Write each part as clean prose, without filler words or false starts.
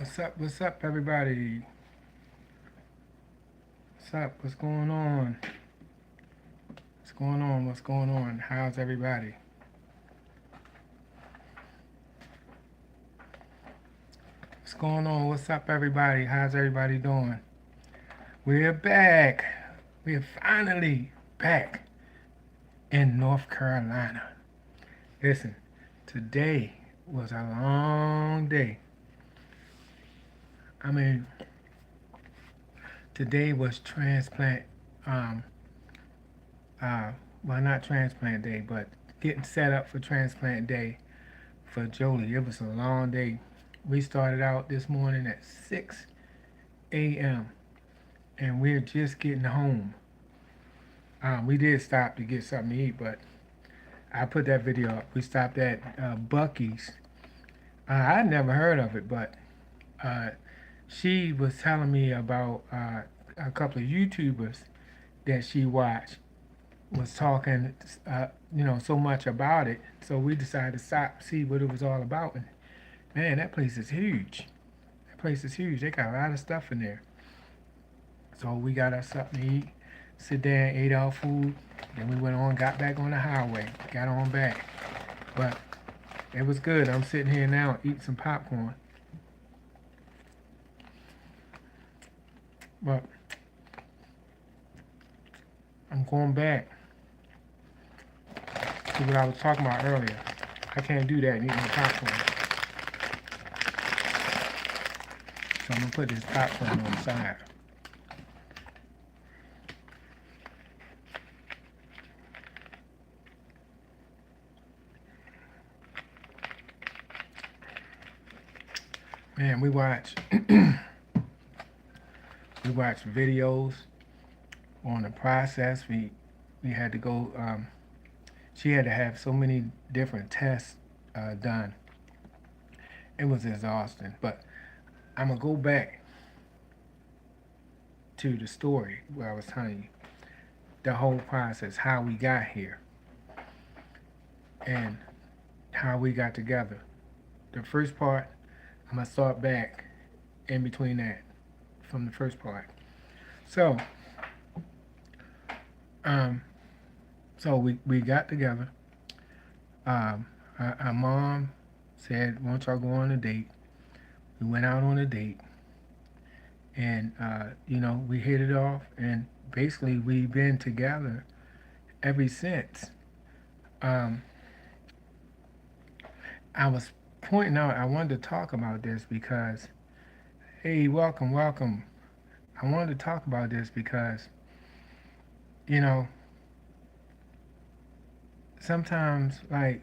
What's up, everybody? What's up? What's going on? What's going on? What's going on? How's everybody? What's going on? What's up, everybody? How's everybody doing? We're back. We're finally back in North Carolina. Listen, today was a long day. I mean, today was transplant, um, well, not transplant day, but getting set up for transplant day for Jolie. It was a long day. We started out this morning at 6 a.m. and we're just getting home. We did stop to get something to eat, but I put that video up. We stopped at Bucky's. I'd never heard of it, but uh, she was telling me about a couple of YouTubers that she watched was talking, so much about it. So we decided to stop, see what it was all about. And man, that place is huge. That place is huge. They got a lot of stuff in there. So we got us something to eat, sit there and ate our food. Then we went on, got back on the highway, got on back. But it was good. I'm sitting here now eating some popcorn. But I'm going back to what I was talking about earlier. I can't do that and eat my popcorn. So I'm gonna put this popcorn on the side. Man, we watch we watch videos on the process. We had to go. She had to have so many different tests done. It was exhausting. But I'm gonna go back to the story where I was telling you the whole process, how we got here, and how we got together. The first part, I'm gonna start back in between that from the first part. So, um, we got together. Our mom said, "Won't y'all go on a date?" We went out on a date, and we hit it off, and basically we've been together ever since. Um, I was pointing out, I wanted to talk about this because, hey, welcome, welcome. I wanted to talk about this because, you know, sometimes, like,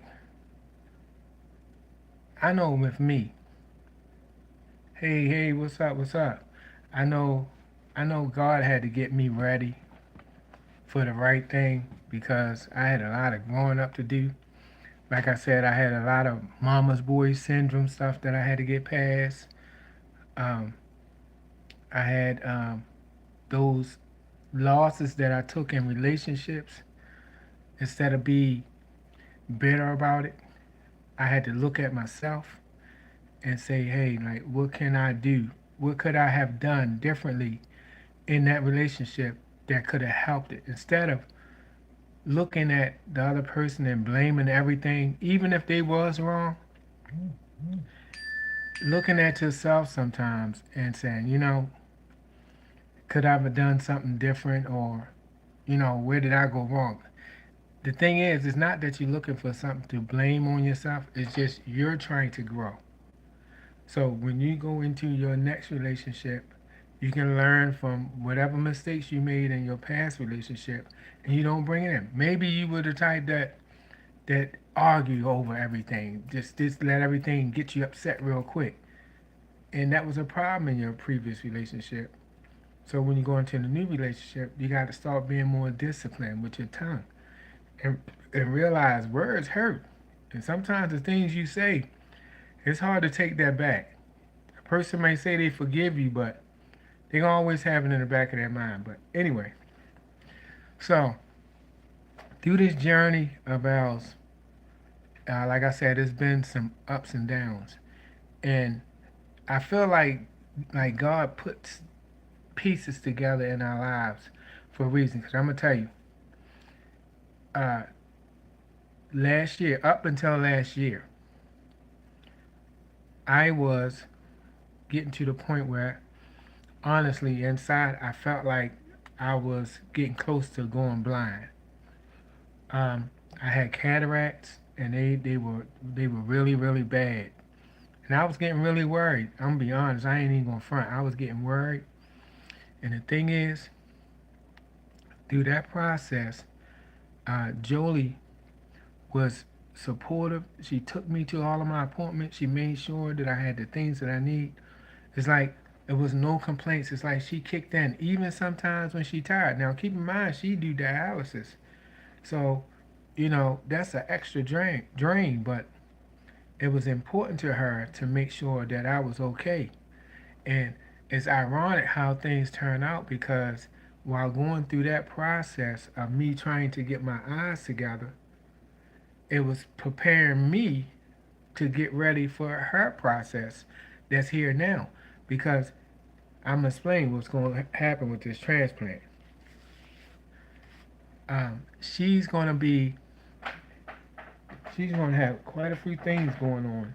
I know with me, hey, what's up, what's up? I know, I know God had to get me ready for the right thing because I had a lot of growing up to do. Like I said, I had a lot of mama's boy syndrome stuff that I had to get past. Um, I had those losses that I took in relationships. Instead of be bitter about it, I had to look at myself and say, hey, like, what can I do? What could I have done differently in that relationship that could have helped it? Instead of looking at the other person and blaming everything, even if they was wrong, looking at yourself sometimes and saying, could I have done something different or, where did I go wrong? The thing is, it's not that you're looking for something to blame on yourself, it's just you're trying to grow. So when you go into your next relationship, you can learn from whatever mistakes you made in your past relationship and you don't bring it in. Maybe you were the type that argue over everything. Just let everything get you upset real quick. And that was a problem in your previous relationship. So when you go into the new relationship, you got to start being more disciplined with your tongue and, and realize words hurt. And sometimes the things you say, it's hard to take that back. A person may say they forgive you, but they gonna always have it in the back of their mind. But anyway, so through this journey of ours, like I said, there's been some ups and downs. And I feel like God puts pieces together in our lives for a reason. Because I'm gonna tell you, uh, last year, up until last year, I was getting to the point where, honestly, inside, I felt like I was getting close to going blind. Um, I had cataracts, and they were really really bad, and I was getting really worried. I'm gonna be honest. I ain't even gonna front. I was getting worried, and the thing is, through that process, Jolie was supportive. She took me to all of my appointments. She made sure that I had the things that I need. It's like it was no complaints. It's like she kicked in, even sometimes when she tired. Now keep in mind she do dialysis, so that's an extra drain. But it was important to her to make sure that I was okay. And it's ironic how things turn out because while going through that process of me trying to get my eyes together, it was preparing me to get ready for her process that's here now. Because I'm gonna explain what's going to happen with this transplant. She's gonna be, she's gonna have quite a few things going on.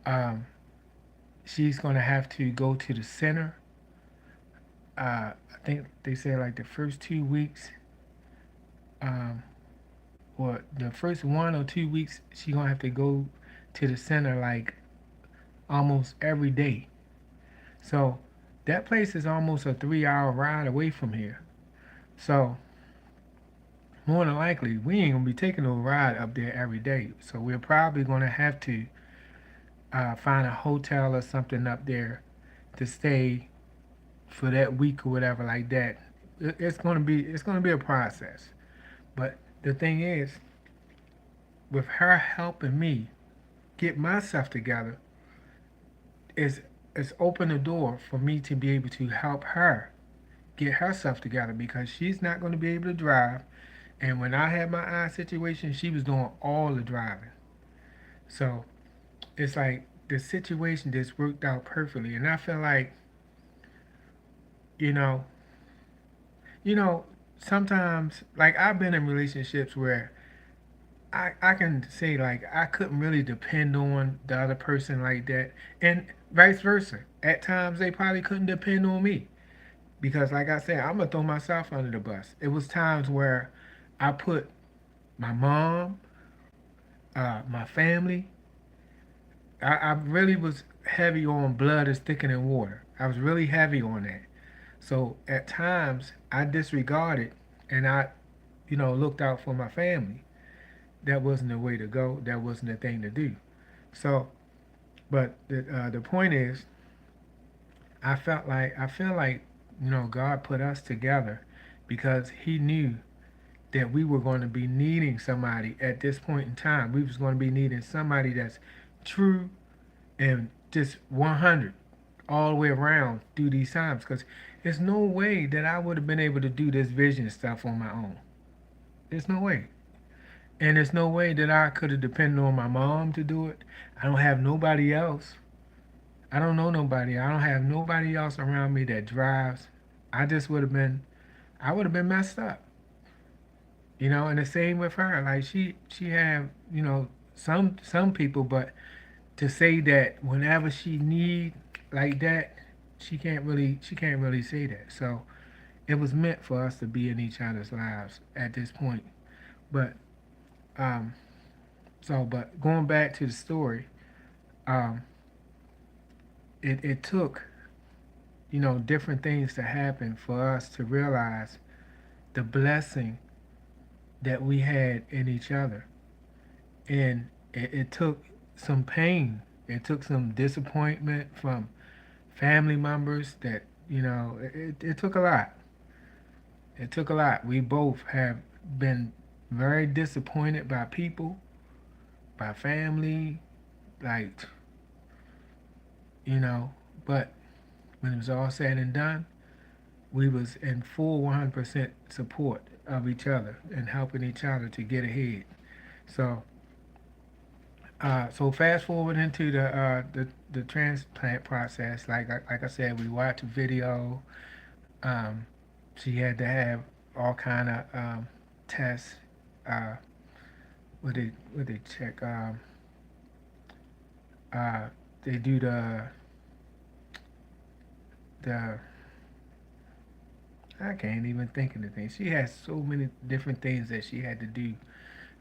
Um, she's gonna have to go to the center. I think they say like the first 2 weeks, um, or the first 1 or 2 weeks, she's gonna have to go to the center like almost every day. So that place is almost a 3 hour ride away from here. So more than likely, we ain't gonna be taking a ride up there every day. So we're probably gonna have to find a hotel or something up there to stay for that week or whatever like that. It's gonna be a process. But the thing is, with her helping me get myself together, is it's opened the door for me to be able to help her get herself together because she's not going to be able to drive. And when I had my eye situation, she was doing all the driving. So it's like the situation just worked out perfectly. And I feel like, you know, you know, sometimes like I've been in relationships where I can say like I couldn't really depend on the other person like that. And vice versa. At times they probably couldn't depend on me. Because like I said, I'm gonna throw myself under the bus. It was times where I put my mom, my family. I really was heavy on blood is thicker than water. I was really heavy on that. So at times I disregarded and I looked out for my family. That wasn't the way to go. That wasn't the thing to do. So, but the point is, I feel like God put us together because He knew that we were going to be needing somebody at this point in time. We was going to be needing somebody that's true and just 100 all the way around through these times. Because there's no way that I would have been able to do this vision stuff on my own. There's no way. And there's no way that I could have depended on my mom to do it. I don't have nobody else. I don't know nobody. I don't have nobody else around me that drives. I just would have been, I would have been messed up. And the same with her. Like she have, some people, but to say that whenever she need like that, she can't really say that. So it was meant for us to be in each other's lives at this point. But um, but going back to the story, um, it took different things to happen for us to realize the blessing that we had in each other. And it took some pain. It took some disappointment from family members that, it took a lot. It took a lot. We both have been very disappointed by people, by family, like, you know, but when it was all said and done, we was in full 100% support of each other and helping each other to get ahead. So So fast forward into the transplant process. Like I said, we watched a video. Um, she had to have all kind of tests. Uh, what they check? Uh, they do the I can't even think of the things. She has so many different things that she had to do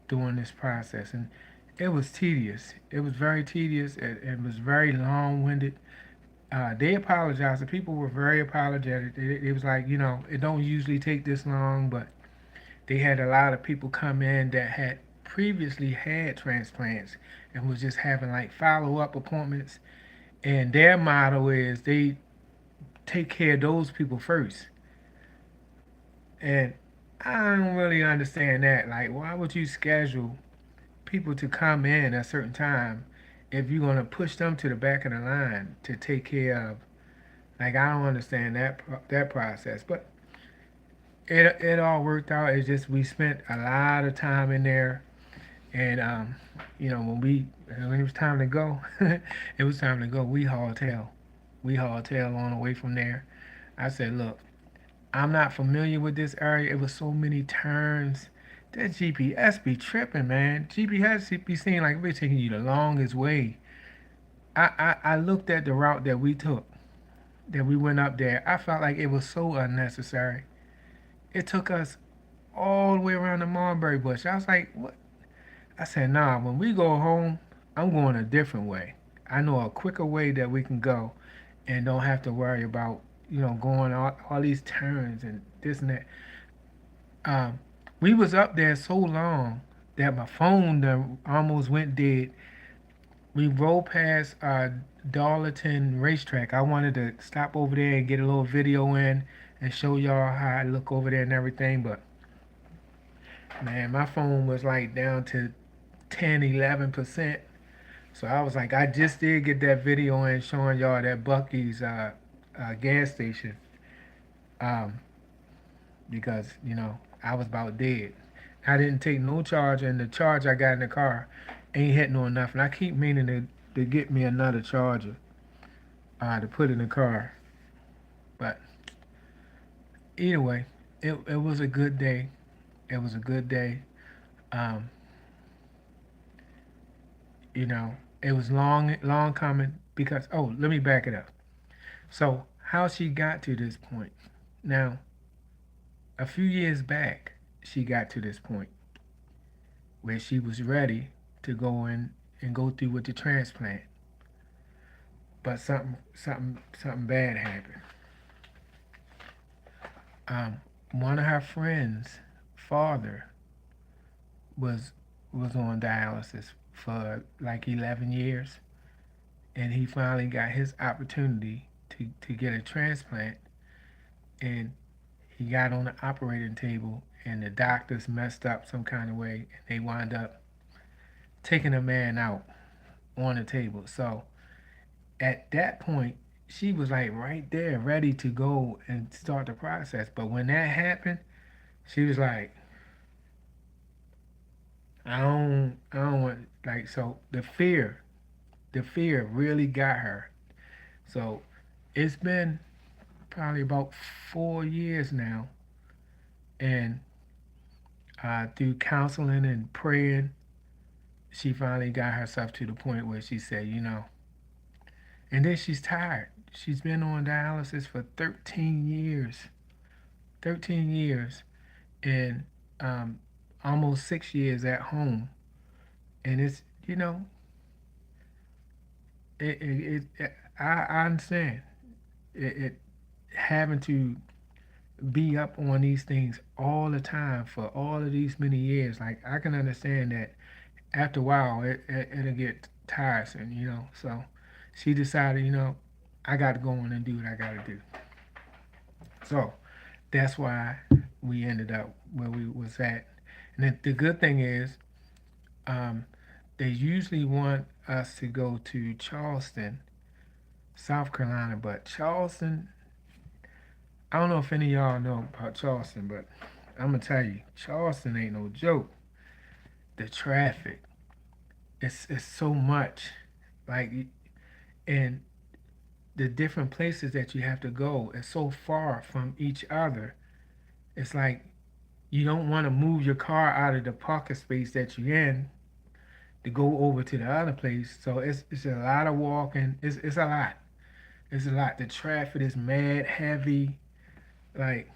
during this process, and it was tedious. It was very tedious. It was very long-winded. They apologized. The people were very apologetic. It was like, it don't usually take this long, but they had a lot of people come in that had previously had transplants and was just having like follow-up appointments. And their motto is they take care of those people first. And I don't really understand that. Like, why would you schedule people to come in at a certain time if you're gonna push them to the back of the line to take care of? Like, I don't understand that process. But it all worked out. It's just we spent a lot of time in there, and when it was time to go, it was time to go. We hauled tail. We hauled tail on the way from there. I said, look, I'm not familiar with this area. It was so many turns. That GPS be tripping, man. GPS be seeming like we're taking you the longest way. I looked at the route that we took, that we went up there. I felt like it was so unnecessary. It took us all the way around the mulberry bush. I was like, what? I said, nah, when we go home, I'm going a different way. I know a quicker way that we can go and don't have to worry about, going all these turns and this and that. Um, we was up there so long that my phone done almost went dead. We rolled past Darlington racetrack. I wanted to stop over there and get a little video in and show y'all how I look over there and everything, but man, my phone was like down to 10, 11%. So I was like, I just did get that video in showing y'all that Bucky's gas station, um, because I was about dead. I didn't take no charge, and the charge I got in the car ain't hitting on nothing. I keep meaning to get me another charger to put in the car, but either way, it was a good day. It was a good day. Um, you know, it was long coming because let me back it up. So how she got to this point? Now, a few years back, she got to this point where she was ready to go in and go through with the transplant, but something bad happened. One of her friends' father was was on dialysis for like 11 years, and he finally got his opportunity to get a transplant, and he got on the operating table, and the doctors messed up some kind of way, and they wound up taking a man out on the table. So at that point, she was like right there, ready to go and start the process. But when that happened, she was like, I don't want like so the fear really got her. So it's been probably about 4 years now, and through counseling and praying, she finally got herself to the point where she said, and then she's tired. She's been on dialysis for 13 years. 13 years and um, almost 6 years at home. And it's, I understand it having to be up on these things all the time for all of these many years. Like, I can understand that after a while it'll get tiresome, So she decided, I got to go on and do what I got to do. So that's why we ended up where we was at. And the good thing is, um, they usually want us to go to Charleston, South Carolina, but Charleston, I don't know if any of y'all know about Charleston, but I'm gonna tell you, Charleston ain't no joke. The traffic, it's so much, like, and the different places that you have to go is so far from each other. It's like you don't want to move your car out of the parking space that you're in to go over to the other place. So it's a lot of walking. It's a lot. It's a lot. The traffic is mad heavy. Like,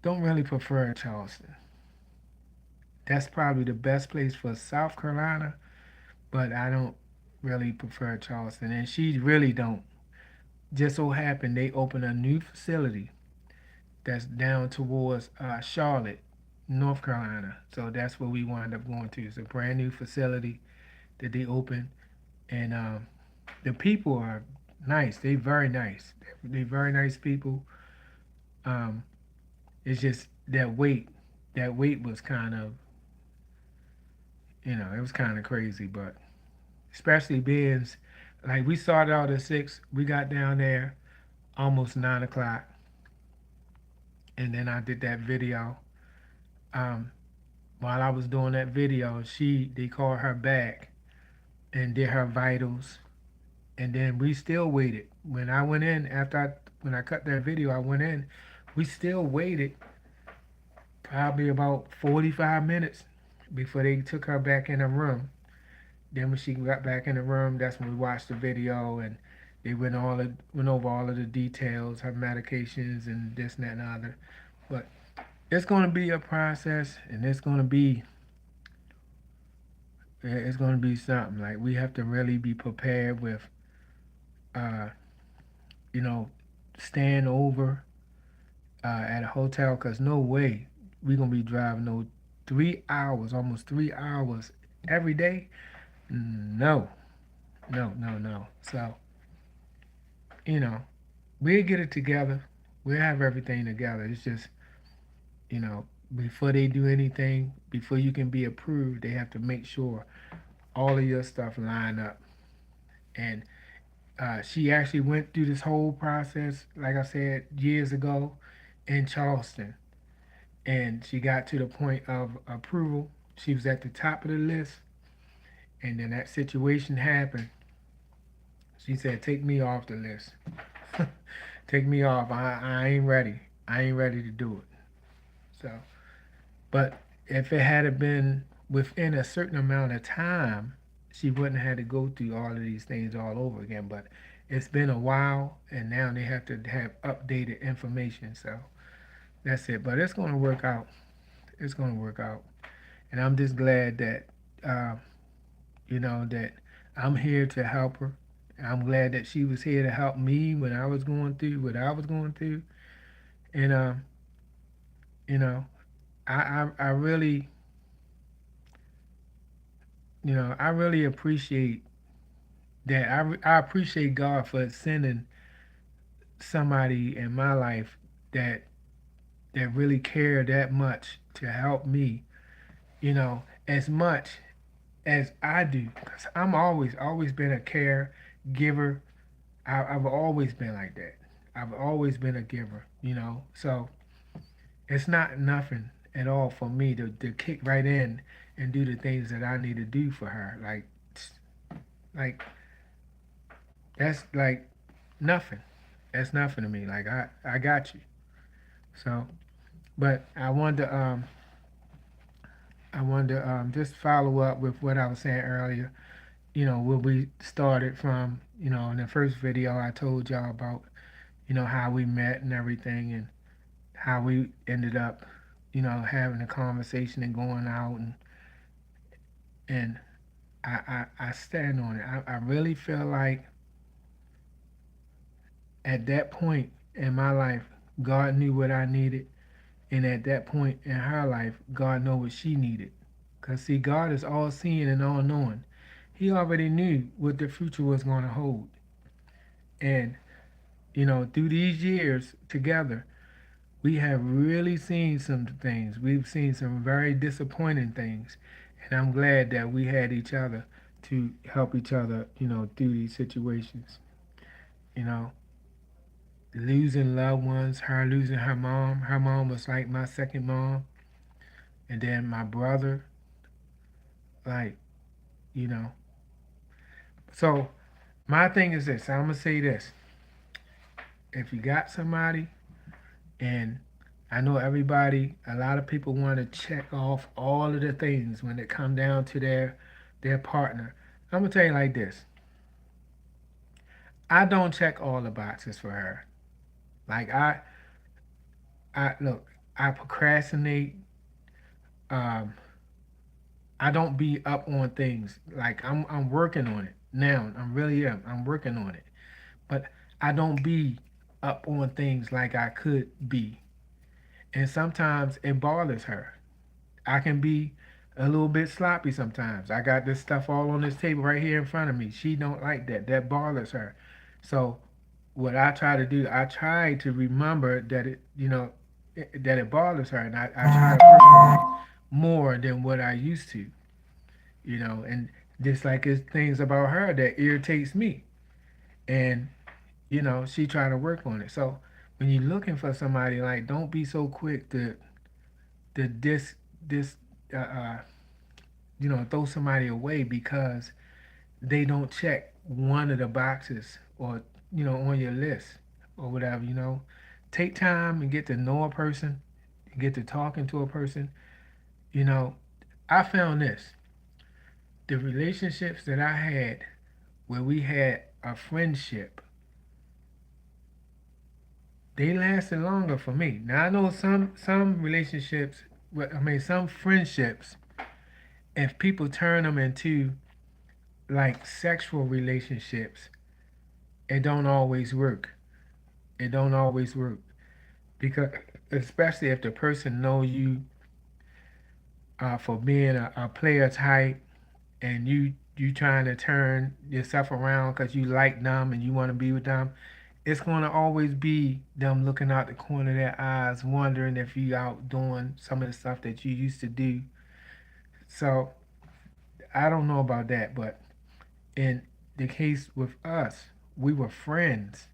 don't really prefer Charleston. That's probably the best place for South Carolina, but I don't really prefer Charleston, and she really don't. Just so happened they opened a new facility that's down towards Charlotte, North Carolina. So that's where we wind up going to. It's a brand new facility that they opened, and the people are nice. They very nice. They very nice people. Um, it's just that wait. That wait was kind of, it was kind of crazy, but especially being like we started out at 6, we got down there almost 9 o'clock, and then I did that video. Um, while I was doing that video, they called her back and did her vitals, and then we still waited. When I went in when I cut that video, I went in. We still waited probably about 45 minutes before they took her back in the room. Then when she got back in the room, that's when we watched the video and they went over all of the details, her medications and this and that and the other. But it's going to be a process, and it's going to be something. Like, we have to really be prepared with, uh, you know, staying over at a hotel, because no way we're going to be driving no 3 hours, almost 3 hours every day. No, no, no, no. So, you know, we'll get it together. We'll have everything together. It's just, before they do anything, before you can be approved, they have to make sure all of your stuff line up. And she actually went through this whole process, like I said, years ago in Charleston. And she got to the point of approval. She was at the top of the list. And then that situation happened. She said, "Take me off the list. Take me off. I ain't ready. I ain't ready to do it." So, but if it had been within a certain amount of time, she wouldn't have had to go through all of these things all over again. But it's been a while, and now they have to have updated information. So that's it. But it's going to work out. It's going to work out. And I'm just glad that, uh, that I'm here to help her. I'm glad that she was here to help me when I was going through what I was going through. And, you know, I really, I really appreciate that. I appreciate God for sending somebody in my life that really cared that much to help me, as much as I do. Cause I'm always been a caregiver. I've always been like that. I've always been a giver, So it's not nothing at all for me to kick right in and do the things that I need to do for her. Like that's like nothing. That's nothing to me. Like, I got you. So, but I wanted to just follow up with what I was saying earlier. Where we started from. In the first video I told y'all about how we met and everything, and how we ended up having a conversation and going out, and I stand on it. I really feel like at that point in my life, God knew what I needed, and at that point in her life, God knew what she needed. Cause see, God is all seeing and all knowing. He already knew what the future was going to hold, and through these years together, we have really seen some things. We've seen some very disappointing things, and I'm glad that we had each other to help each other, through these situations. You know, losing loved ones, her losing her mom. Her mom was like my second mom, and then my brother. Like, you know. So my thing is this. I'm gonna say this. If you got somebody, and I know everybody, a lot of people want to check off all of the things when it come down to their partner. I'm gonna tell you like this. I don't check all the boxes for her. Like I look, I procrastinate. Um, I don't be up on things. Like I'm working on it now. I'm really am. I'm working on it. But I don't be up on things like I could be. And sometimes it bothers her. I can be a little bit sloppy sometimes. I got this stuff all on this table right here in front of me. She don't like that. That bothers her. So what I try to do, I try to remember that that it bothers her, and I try to work on it more than what I used to, and just like it's things about her that irritates me, and she trying to work on it. So when you're looking for somebody, like, don't be so quick to this uh, uh, throw somebody away because they don't check one of the boxes or on your list or whatever. Take time and get to know a person, and get to talking to a person. you know I found this: the relationships that I had where we had a friendship, they lasted longer for me. Now I know some relationships, I mean some friendships, if people turn them into like sexual relationships, it don't always work. It don't always work because, especially if the person know you for being a player type, and you trying to turn yourself around because you like them and you want to be with them, it's going to always be them looking out the corner of their eyes, wondering if you out doing some of the stuff that you used to do. So I don't know about that, but in the case with us, we were friends.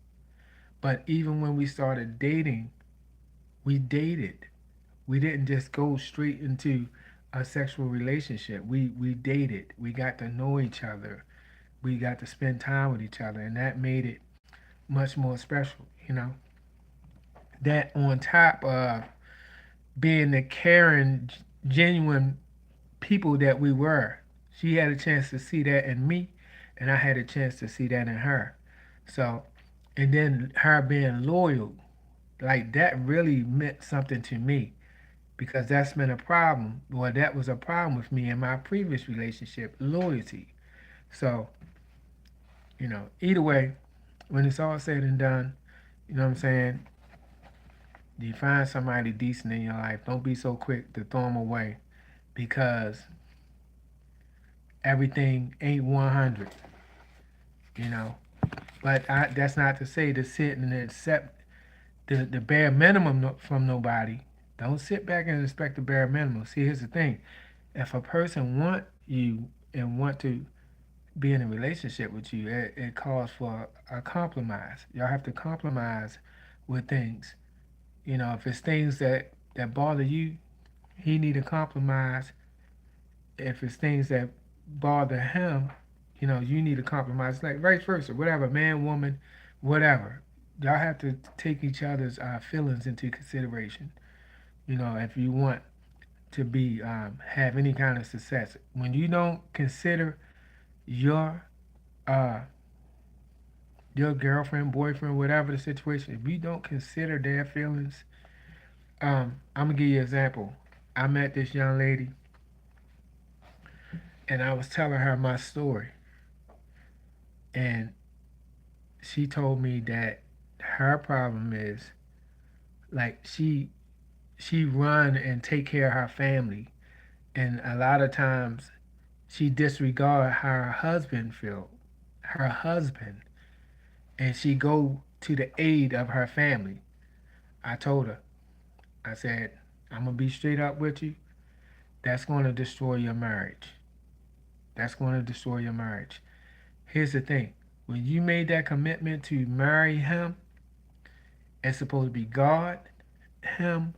But even when we started dating, we dated. We didn't just go straight into a sexual relationship. We dated. We got to know each other. We got to spend time with each other, and that made it much more special. That on top of being the caring, genuine people that we were, she had a chance to see that in me, and I had a chance to see that in her. So, and then her being loyal, like that really meant something to me because that's been a problem. Well, that was a problem with me in my previous relationship, loyalty. So, either way, when it's all said and done, you know what I'm saying? You find somebody decent in your life, don't be so quick to throw them away because everything ain't 100, you know. But that's not to say to sit and accept the bare minimum from nobody. Don't sit back and expect the bare minimum. See, here's the thing: if a person want you and want to be in a relationship with you, it calls for a compromise. Y'all have to compromise with things. If it's things that bother you, he need to compromise. If it's things that bother him, you need to compromise. Like vice versa, whatever, man, woman, whatever. Y'all have to take each other's feelings into consideration. If you want to be have any kind of success, when you don't consider your uh, your girlfriend, boyfriend, whatever the situation, if you don't consider their feelings, I'm gonna give you an example. I met this young lady, and I was telling her my story, and she told me that her problem is like she run and take care of her family, and a lot of times she disregard how her husband feel, her husband, and she go to the aid of her family. I told her, I said, I'm gonna be straight up with you. That's going to destroy your marriage. That's going to destroy your marriage. Here's the thing: when you made that commitment to marry him, it's supposed to be God, him,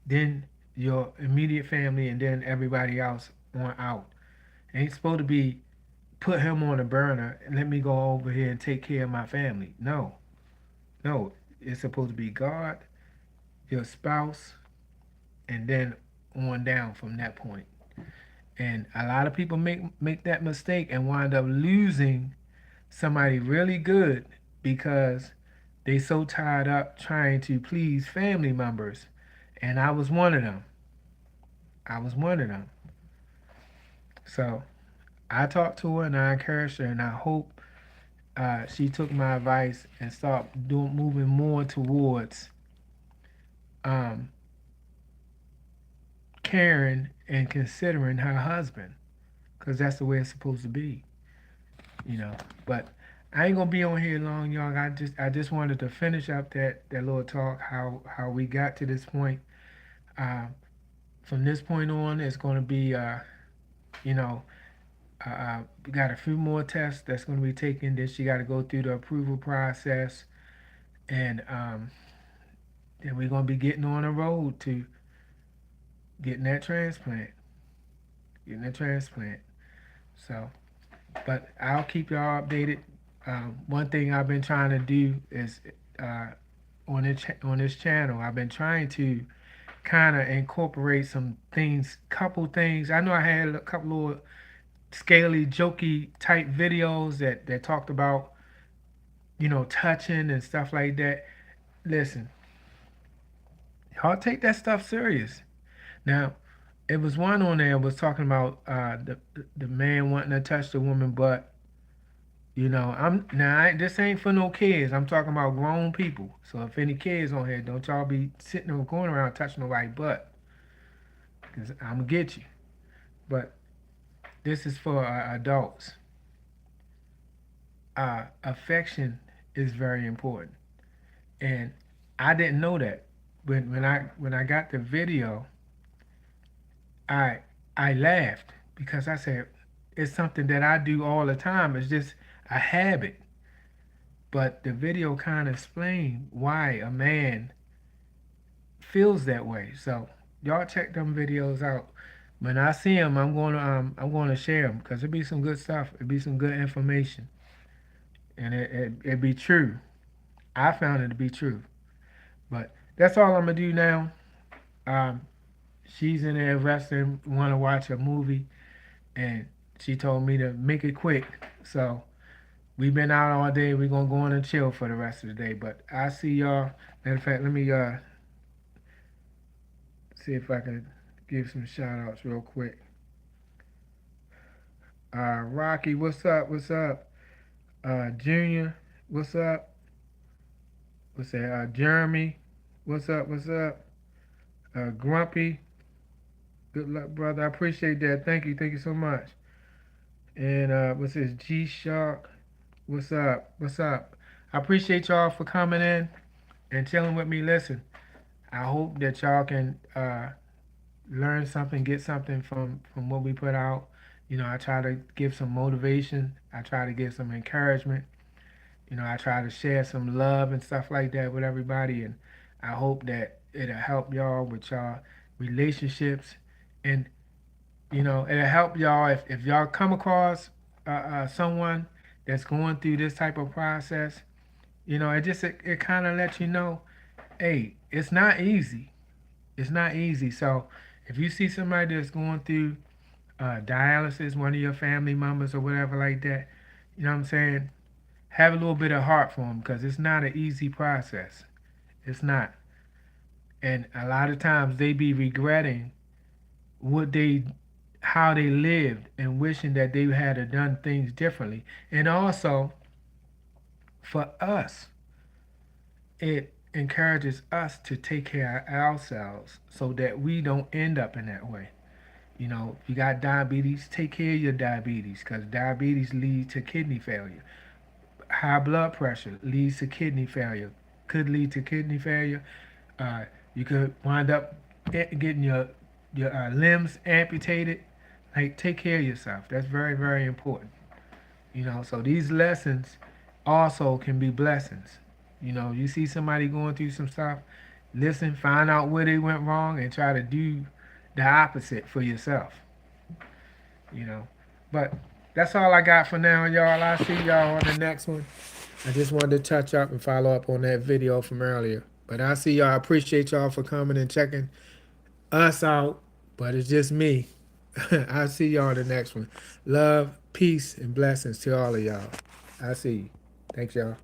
then your immediate family, and then everybody else on out. Ain't supposed to be put him on a burner and let me go over here and take care of my family. No, no. It's supposed to be God, your spouse, and then on down from that point. And a lot of people make that mistake and wind up losing somebody really good because they so tied up trying to please family members. And I was one of them. I was one of them. So I talked to her and I encouraged her, and I hope she took my advice and started moving more towards um, caring and considering her husband, because that's the way it's supposed to be, you know. But I ain't gonna be on here long, y'all. I just wanted to finish up that little talk how we got to this point. Uh, from this point on, it's gonna be you know we got a few more tests that's gonna be taken. Then she got to go through the approval process, and then we're gonna be getting on the road to getting that transplant, getting that transplant. So, but I'll keep y'all updated. One thing I've been trying to do is uh, on this channel, I've been trying to kind of incorporate some things, couple things. I know I had a couple of scaly, jokey type videos that talked about touching and stuff like that. Listen, y'all take that stuff serious. Now, it was one on there was talking about the man wanting to touch the woman, but I'm now this ain't for no kids. I'm talking about grown people. So if any kids on here, don't y'all be sitting or going around touching nobody's butt, cause I'm gonna get you. But this is for adults. Affection is very important, and I didn't know that. When I got the video, I I laughed because I said it's something that I do all the time. It's just a habit. But the video kind of explained why a man feels that way. So y'all check them videos out. When I see them, I'm gonna share them because it be some good stuff. It be some good information, and it be true. I found it to be true. But that's all I'm gonna do now. Um, she's in there resting, want to watch a movie, and she told me to make it quick. So we've been out all day. We're gonna go in and chill for the rest of the day. But I see y'all. Matter of fact, let me see if I can give some shout outs real quick. Rocky, what's up? What's up? Junior, what's up? What's that? Jeremy, what's up? What's up? Grumpy, good luck, brother. I appreciate that. Thank you. Thank you so much. And what's this? G Shark, what's up? What's up? I appreciate y'all for coming in and chilling with me. Listen, I hope that y'all can learn something, get something from what we put out. I try to give some motivation. I try to give some encouragement. I try to share some love and stuff like that with everybody, and I hope that it'll help y'all with y'all relationships, and it'll help y'all if y'all come across someone that's going through this type of process. It kind of lets you know, hey, it's not easy. It's not easy. So if you see somebody that's going through dialysis, one of your family members or whatever like that, you know what I'm saying? Have a little bit of heart for them because it's not an easy process. It's not. And a lot of times they be regretting what they how they lived and wishing that they had done things differently. And also for us, it encourages us to take care of ourselves so that we don't end up in that way. If you got diabetes, take care of your diabetes because diabetes leads to kidney failure. High blood pressure leads to kidney failure. Could lead to kidney failure. Uh, you could wind up getting your limbs amputated. Like, take care of yourself. That's very, very important. So these lessons also can be blessings. You see somebody going through some stuff, listen, find out where they went wrong, and try to do the opposite for yourself. You know. But that's all I got for now, y'all. I'll see y'all on the next one. I just wanted to touch up and follow up on that video from earlier. But I see y'all. I appreciate y'all for coming and checking us out. But it's just me. I'll see y'all on the next one. Love, peace, and blessings to all of y'all. I see you. Thanks, y'all.